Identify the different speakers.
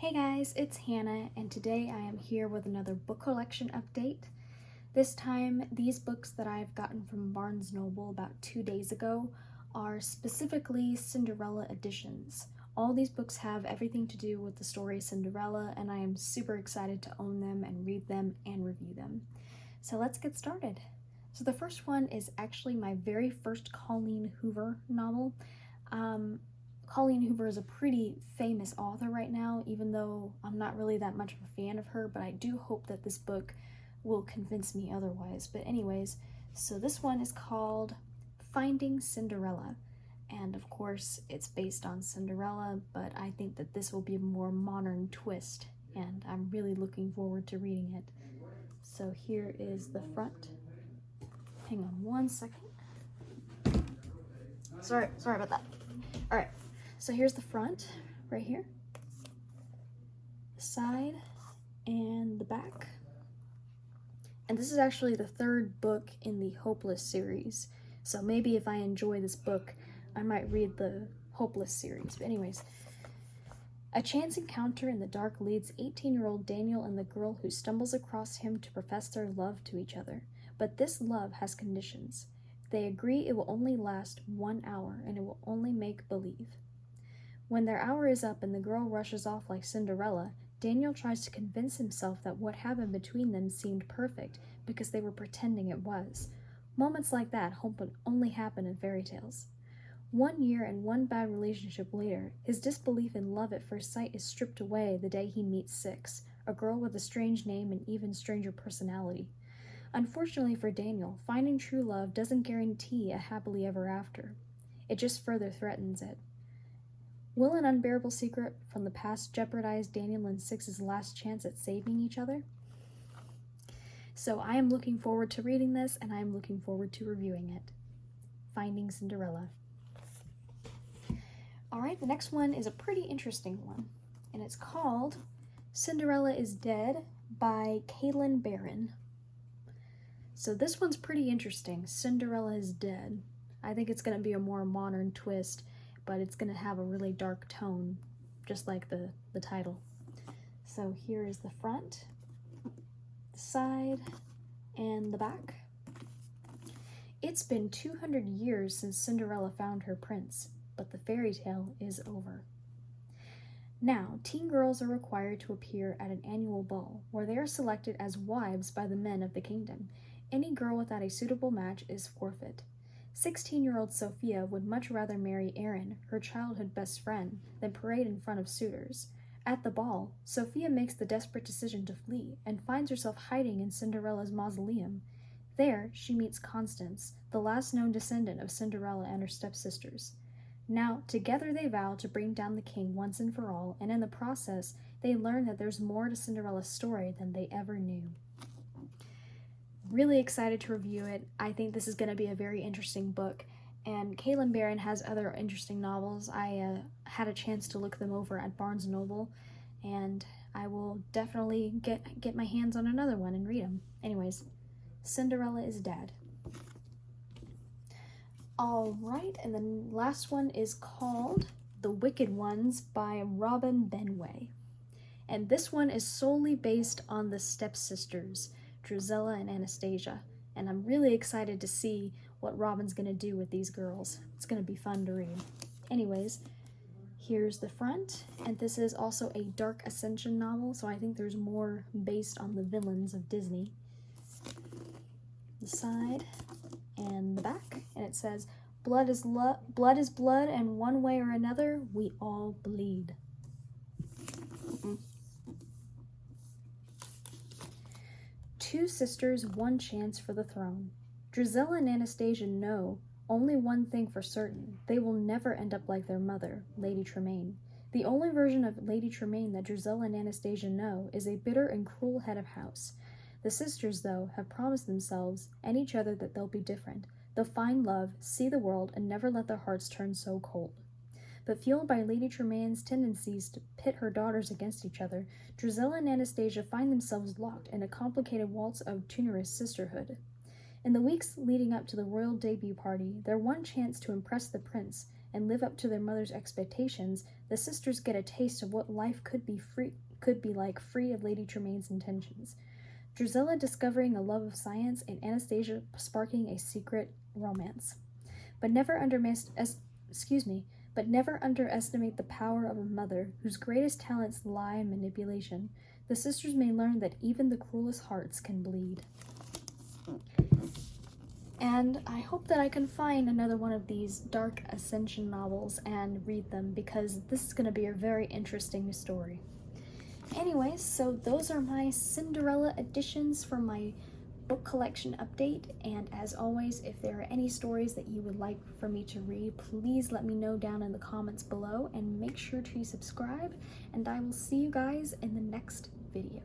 Speaker 1: Hey guys, it's Hannah, and today I am here with another book collection update. This time, these books that I've gotten from Barnes & Noble about 2 days ago are specifically Cinderella editions. All these books have everything to do with the story Cinderella, and I am super excited to own them and read them and review them. So let's get started. So the first one is actually my very first Colleen Hoover novel. Colleen Hoover is a pretty famous author right now, even though I'm not really that much of a fan of her, but I do hope that this book will convince me otherwise. But anyways, so this one is called Finding Cinderella, and of course it's based on Cinderella, but I think that this will be a more modern twist, and I'm really looking forward to reading it. So here is the front. Hang on one second. Sorry about that. All right. So here's the front, right here, the side, and the back. And this is actually the third book in the Hopeless series. So maybe if I enjoy this book, I might read the Hopeless series. But anyways, a chance encounter in the dark leads 18-year-old Daniel and the girl who stumbles across him to profess their love to each other. But this love has conditions. They agree it will only last 1 hour and it will only make believe. When their hour is up and the girl rushes off like Cinderella, Daniel tries to convince himself that what happened between them seemed perfect because they were pretending it was. Moments like that only happen in fairy tales. 1 year and one bad relationship later, his disbelief in love at first sight is stripped away the day he meets Six, a girl with a strange name and even stranger personality. Unfortunately for Daniel, finding true love doesn't guarantee a happily ever after. It just further threatens it. Will an unbearable secret from the past jeopardize Daniel and Six's last chance at saving each other? So I am looking forward to reading this, and I am looking forward to reviewing it. Finding Cinderella. Alright, the next one is a pretty interesting one, and it's called Cinderella is Dead by Kaylin Barron. So this one's pretty interesting. Cinderella is Dead. I think it's going to be a more modern twist, but it's going to have a really dark tone, just like the title. So here is the front, the side, and the back. It's been 200 years since Cinderella found her prince, but the fairy tale is over. Now, teen girls are required to appear at an annual ball, where they are selected as wives by the men of the kingdom. Any girl without a suitable match is forfeit. 16-year-old Sophia would much rather marry Aaron, her childhood best friend, than parade in front of suitors. At the ball, Sophia makes the desperate decision to flee and finds herself hiding in Cinderella's mausoleum. There, she meets Constance, the last known descendant of Cinderella and her stepsisters. Now, together they vow to bring down the king once and for all, and in the process, they learn that there's more to Cinderella's story than they ever knew. Really excited to review it. I think this is going to be a very interesting book, and Kaylin Barron has other interesting novels. I had a chance to look them over at Barnes & Noble, and I will definitely get my hands on another one and read them. Anyways, Cinderella is Dead. Alright, and the last one is called The Wicked Ones by Robin Benway. And this one is solely based on the stepsisters, Drizella and Anastasia, and I'm really excited to see what Robin's going to do with these girls. It's going to be fun to read. Anyways, here's the front, and this is also a Dark Ascension novel, so I think there's more based on the villains of Disney. The side and the back, and it says, blood is blood, and one way or another, we all bleed. Two sisters, one chance for the throne. Drizella and Anastasia know only one thing for certain. They will never end up like their mother, Lady Tremaine. The only version of Lady Tremaine that Drizella and Anastasia know is a bitter and cruel head of house. The sisters, though, have promised themselves and each other that they'll be different. They'll find love, see the world, and never let their hearts turn so cold. But fueled by Lady Tremaine's tendencies to pit her daughters against each other, Drizella and Anastasia find themselves locked in a complicated waltz of tunarous sisterhood. In the weeks leading up to the royal debut party, their one chance to impress the prince and live up to their mother's expectations, the sisters get a taste of what life could be like free of Lady Tremaine's intentions. Drusilla discovering a love of science and Anastasia sparking a secret romance. But never underestimate the power of a mother whose greatest talents lie in manipulation. The sisters may learn that even the cruelest hearts can bleed. And I hope that I can find another one of these dark ascension novels and read them, because this is going to be a very interesting story. Anyways, so those are my Cinderella editions for my book collection update, and as always, if there are any stories that you would like for me to read, please let me know down in the comments below, and make sure to subscribe, and I will see you guys in the next video.